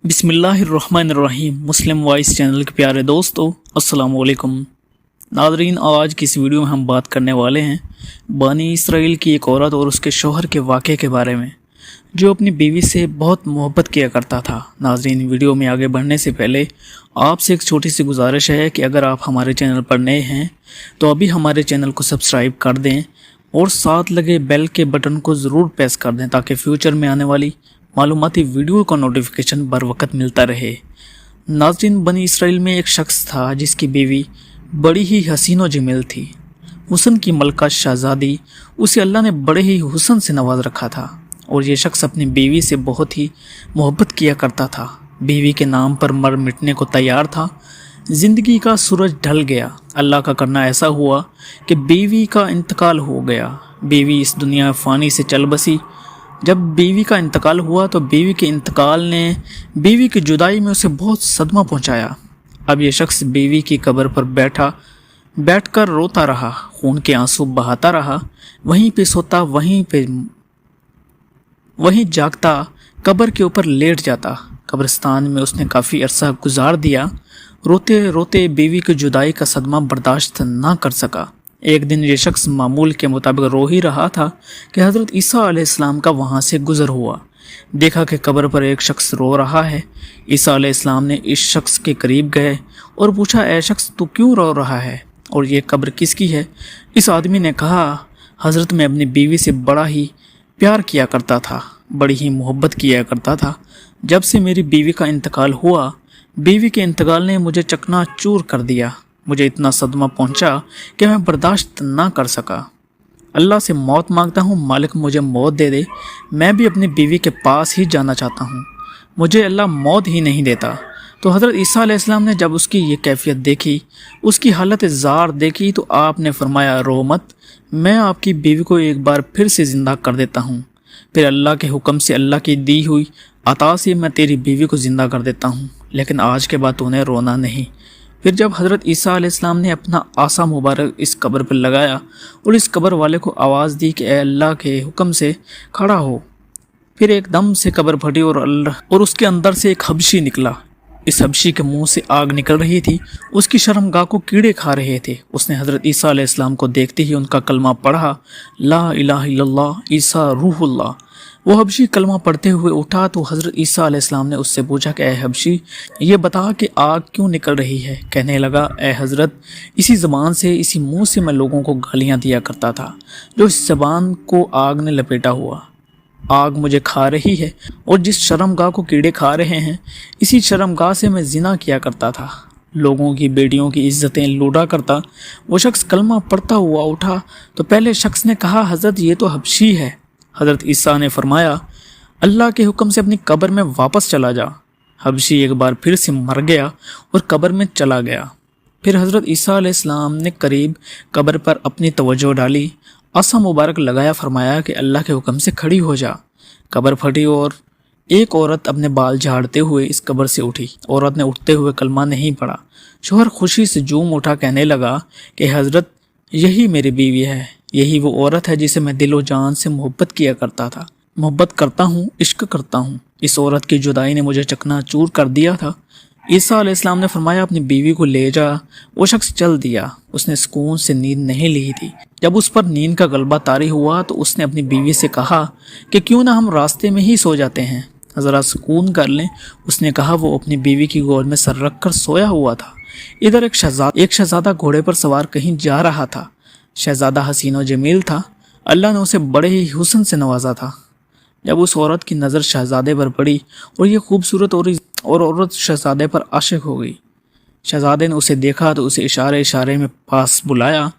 बिस्मिल्लाहिर्रहमानिर्रहीम। मुस्लिम voice channel के प्यारे दोस्तों, अस्सलाम वालेकुम। नादरीन, आज की इस वीडियो में हम बात करने वाले हैं बनी इसराइल की एक औरत और उसके शौहर के वाक़े के बारे में, जो अपनी बीवी से बहुत मोहब्बत किया करता था। नादरीन, वीडियो में आगे बढ़ने से पहले आपसे एक छोटी सी गुजारिश है कि अगर आप हमारे चैनल पर नए हैं तो अभी हमारे चैनल को सब्सक्राइब कर दें और साथ लगे बेल के बटन को ज़रूर प्रेस कर दें ताकि फ्यूचर में आने वाली मालूमाती वीडियो का नोटिफिकेशन बर वक्त मिलता रहे। नाज़रीन, बनी इसराइल में एक शख्स था जिसकी बीवी बड़ी ही हसीन व जमील थी। हुस्न की मलका शहज़ादी, उसे अल्लाह ने बड़े ही हुस्न से नवाज रखा था और ये शख्स अपनी बीवी से बहुत ही मोहब्बत किया करता था। बीवी के नाम पर मर मिटने को तैयार था। ज़िंदगी का सूरज ढल गया। अल्लाह का करना ऐसा हुआ कि बीवी का इंतकाल हो गया। बीवी इस दुनिया फ़ानी से चल बसी। जब बीवी का इंतकाल हुआ तो बीवी के इंतकाल ने बीवी की जुदाई में उसे बहुत सदमा पहुंचाया। अब यह शख्स बीवी की कब्र पर बैठकर रोता रहा, खून के आंसू बहाता रहा, वहीं पे सोता, वहीं जागता, कब्र के ऊपर लेट जाता। कब्रिस्तान में उसने काफ़ी अरसा गुजार दिया। रोते रोते बीवी की जुदाई का सदमा बर्दाश्त ना कर सका। एक दिन ये शख्स मामूल के मुताबिक रो ही रहा था कि हज़रत ईसा अलैहिस्सलाम का वहाँ से गुज़र हुआ। देखा कि कब्र पर एक शख्स रो रहा है। ईसा अलैहिस्सलाम ने इस शख्स के करीब गए और पूछा, ऐ शख्स, तू क्यों रो रहा है और ये कब्र किसकी है? इस आदमी ने कहा, हज़रत, मैं अपनी बीवी से बड़ा ही प्यार किया करता था, बड़ी ही मोहब्बत किया करता था। जब से मेरी बीवी का इंतकाल हुआ, बीवी के इंतकाल ने मुझे चकनाचूर कर दिया। मुझे इतना सदमा पहुंचा कि मैं बर्दाश्त ना कर सका। अल्लाह से मौत मांगता हूँ, मालिक मुझे मौत दे दे। मैं भी अपनी बीवी के पास ही जाना चाहता हूँ, मुझे अल्लाह मौत ही नहीं देता। तो हज़रत ईसा अलैहिस्सलाम ने जब उसकी ये कैफियत देखी, उसकी हालत ज़ार देखी, तो आपने फरमाया, रो मत, मैं आपकी बीवी को एक बार फिर से ज़िंदा कर देता हूँ। फिर अल्लाह के हुक्म से, अल्लाह की दी हुई अता से मैं तेरी बीवी को ज़िंदा कर देता हूँ, लेकिन आज के बाद उन्हें रोना नहीं। फिर जब हज़रत ईसा अलैहिस्सलाम ने अपना आसा मुबारक इस कब्र पर लगाया और इस कब्र वाले को आवाज़ दी कि ए अल्लाह के हुक्म से खड़ा हो, फिर एकदम से कब्र फटी और उसके अंदर से एक हबशी निकला। इस हबशी के मुंह से आग निकल रही थी। उसकी शर्मगाह को कीड़े खा रहे थे। उसने हज़रत ईसा अलैहिस्सलाम को देखते ही उनका कलमा पढ़ा, ला इलाहा इल्लल्लाह ईसा रूहुल्लाह। वो हबशी कलमा पढ़ते हुए उठा तो हज़रत ईसा अलैहिस्सलाम ने उससे पूछा कि ए हबशी, ये बता कि आग क्यों निकल रही है? कहने लगा, ए हज़रत, इसी ज़बान से, इसी मुंह से मैं लोगों को गालियाँ दिया करता था, जो इस ज़बान को आग ने लपेटा हुआ। आग मुझे खा रही है और जिस शर्मगाह को कीड़े खा रहे हैं, इसी शर्मगाह से मैं ज़िना किया करता था, लोगों की बेटियों की इज्जतें लूटा करता। वो शख्स कलमा पढ़ता हुआ उठा तो पहले शख्स ने कहा, हज़रत, ये तो हबशी है। हज़रत ईसा ने फरमाया, अल्लाह के हुक्म से अपनी कब्र में वापस चला जा। हबशी एक बार फिर से मर गया और कब्र में चला गया। फिर हज़रत ईसा अलैहिस्सलाम ने करीब कब्र पर अपनी तवज्जो डाली, आसा मुबारक लगाया, फरमाया कि अल्लाह के हुक्म से खड़ी हो जा। कब्र फटी और एक औरत अपने बाल झाड़ते हुए इस कब्र से उठी। औरत ने उठते हुए कलमा नहीं पढ़ा। शोहर खुशी से झूम उठा, कहने लगा कि हज़रत, यही मेरी बीवी है, यही वो औरत है जिसे मैं दिलो जान से मोहब्बत किया करता था, मोहब्बत करता हूँ, इश्क करता हूँ। इस औरत की जुदाई ने मुझे चकनाचूर कर दिया था। ईसा अलैहिस्सलाम ने फरमाया, अपनी बीवी को ले जा। वो शख्स चल दिया। उसने सुकून से नींद नहीं ली थी। जब उस पर नींद का गलबा तारी हुआ तो उसने अपनी बीवी से कहा कि क्यों ना हम रास्ते में ही सो जाते हैं, ज़रा सुकून कर लें। उसने कहा। वो अपनी बीवी की गोद में सर रख कर सोया हुआ था। इधर एक शहजादा घोड़े पर सवार कहीं जा रहा था। शहजादा हसीन व जमील था। अल्लाह ने उसे बड़े ही हुस्न से नवाजा था। जब उस औरत की नज़र शहजादे पर पड़ी और ये खूबसूरत और औरत शहजादे पर आशिक हो गई। शहजादे ने उसे देखा तो उसे इशारे इशारे में पास बुलाया।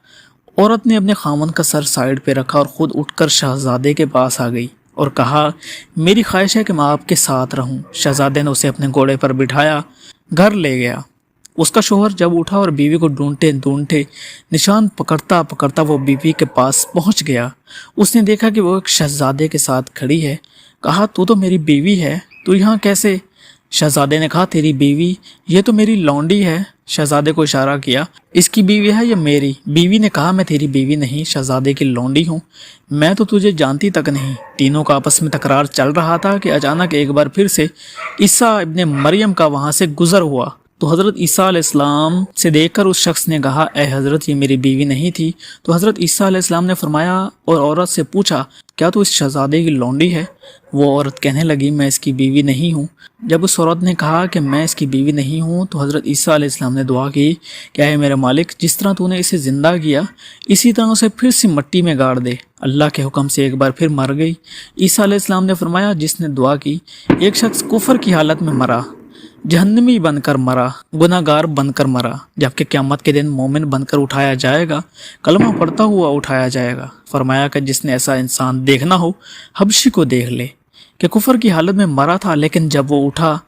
औरत ने अपने खामन का सर साइड पे रखा और ख़ुद उठकर शहजादे के पास आ गई और कहा, मेरी ख्वाहिश है कि मैं आपके साथ रहूं। शहजादे ने उसे अपने घोड़े पर बिठाया, घर ले गया। उसका शोहर जब उठा और बीवी को ढूंढते ढूंढते निशान पकड़ता पकड़ता वो बीवी के पास पहुंच गया। उसने देखा कि वो एक शहजादे के साथ खड़ी है। कहा, तू तो मेरी बीवी है, तू यहाँ कैसे? शहजादे ने कहा तेरी बीवी, ये तो मेरी लौंडी है। शहजादे को इशारा किया, इसकी बीवी है या मेरी? बीवी ने कहा मैं तेरी बीवी नहीं, शहजादे की लौंडी हूँ, मैं तो तुझे जानती तक नहीं। तीनों का आपस में तकरार चल रहा था कि अचानक एक बार फिर से ईसा इब्ने मरियम का वहां से गुजर हुआ। तो हज़रत ईसा अलैहिस्सलाम से देखकर उस शख्स ने कहा, ए हज़रत, ये मेरी बीवी नहीं थी। तो हज़रत ईसा अलैहिस्सलाम ने फरमाया और औरत से पूछा, क्या तू इस शहजादे की लौंडी है? वो औरत कहने लगी, मैं इसकी बीवी नहीं हूँ। जब उस औरत ने कहा कि मैं इसकी बीवी नहीं हूँ, तो हज़रत ईसा अलैहिस्सलाम ने दुआ की, क्या है मेरे मालिक, जिस तरह तूने इसे ज़िंदा किया इसी तरह उसे फिर से मिट्टी में गाड़ दे। अल्लाह के हुक्म से एक बार फिर मर गई। ईसा अलैहिस्सलाम ने फरमाया, जिसने दुआ की, एक शख्स कुफर की हालत में मरा, जहन्नमी बनकर मरा, गुनाहगार बनकर मरा, जबकि क़यामत के दिन मोमिन बनकर उठाया जाएगा, कलमा पढ़ता हुआ उठाया जाएगा। फरमाया कि जिसने ऐसा इंसान देखना हो हबशी को देख ले कि कुफर की हालत में मरा था, लेकिन जब वो उठा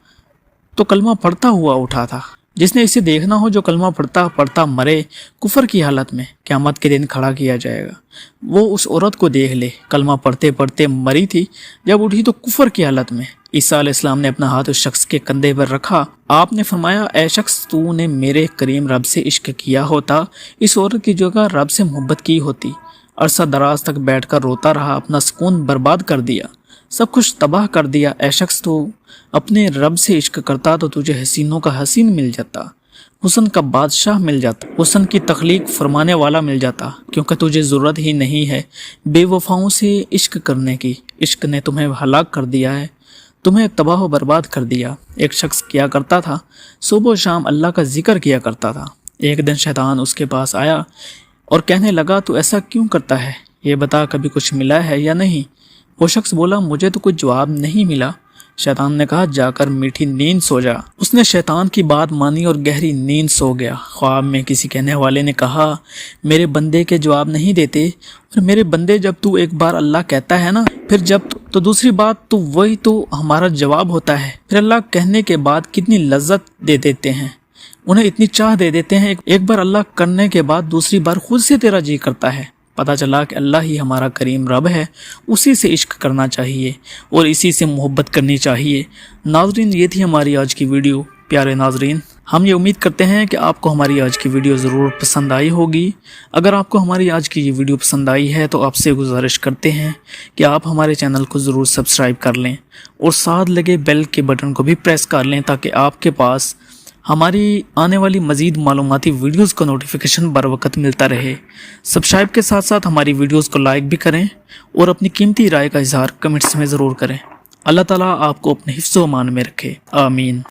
तो कलमा पढ़ता हुआ उठा था। जिसने इसे देखना हो जो कलमा पढ़ता पढ़ता मरे कुफर की हालत में, क़यामत के दिन खड़ा किया जाएगा, वो उस औरत को देख ले, कलमा पढ़ते पढ़ते मरी थी, जब उठी तो कुफर की हालत में। ईसा अलैहिस्सलाम ने अपना हाथ उस शख्स के कंधे पर रखा। आपने फरमाया, ऐ शख्स, तूने मेरे करीम रब से इश्क किया होता, इस औरत की जगह रब से मोहब्बत की होती। अरसा दराज तक बैठकर रोता रहा, अपना सुकून बर्बाद कर दिया, सब कुछ तबाह कर दिया। ऐ शख्स, तो अपने रब से इश्क करता तो तुझे हसीनों का हसीन मिल जाता, हुस्न का बादशाह मिल जाता, हुस्न की तख्लीक फरमाने वाला मिल जाता, क्योंकि तुझे ज़रूरत ही नहीं है बेवफाओं से इश्क करने की। इश्क ने तुम्हें हलाक कर दिया है, तुम्हें तबाह व बर्बाद कर दिया। एक शख्स किया करता था, सुबह शाम अल्लाह का जिक्र किया करता था। एक दिन शैतान उसके पास आया और कहने लगा, तू ऐसा क्यों करता है, ये बता कभी कुछ मिला है या नहीं? वो शख्स बोला, मुझे तो कुछ जवाब नहीं मिला। शैतान ने कहा, जाकर मीठी नींद सो जा। उसने शैतान की बात मानी और गहरी नींद सो गया। ख्वाब में किसी कहने वाले ने कहा, मेरे बंदे के जवाब नहीं देते, और मेरे बंदे जब तू एक बार अल्लाह कहता है ना, फिर जब तो दूसरी बात तो वही तो हमारा जवाब होता है। फिर अल्लाह कहने के बाद कितनी लज्जत दे देते हैं, उन्हें इतनी चाह दे देते हैं। एक बार अल्लाह करने के बाद दूसरी बार खुद से तेरा जी करता है। पता चला कि अल्लाह ही हमारा करीम रब है, उसी से इश्क करना चाहिए और इसी से मोहब्बत करनी चाहिए। नाजरीन, ये थी हमारी आज की वीडियो। प्यारे नाजरीन, हम ये उम्मीद करते हैं कि आपको हमारी आज की वीडियो ज़रूर पसंद आई होगी। अगर आपको हमारी आज की ये वीडियो पसंद आई है तो आपसे गुजारिश करते हैं कि आप हमारे चैनल को ज़रूर सब्सक्राइब कर लें और साथ लगे बेल के बटन को भी प्रेस कर लें, ताकि आपके पास हमारी आने वाली मज़ीद मालूमाती वीडियोज़ का नोटिफिकेशन बर वक्त मिलता रहे। सब्सक्राइब के साथ साथ हमारी वीडियोज़ को लाइक भी करें और अपनी कीमती राय का इजहार कमेंट्स में ज़रूर करें। अल्लाह ताला आपको अपने हिफ्ज़ व अमान में रखे। आमीन।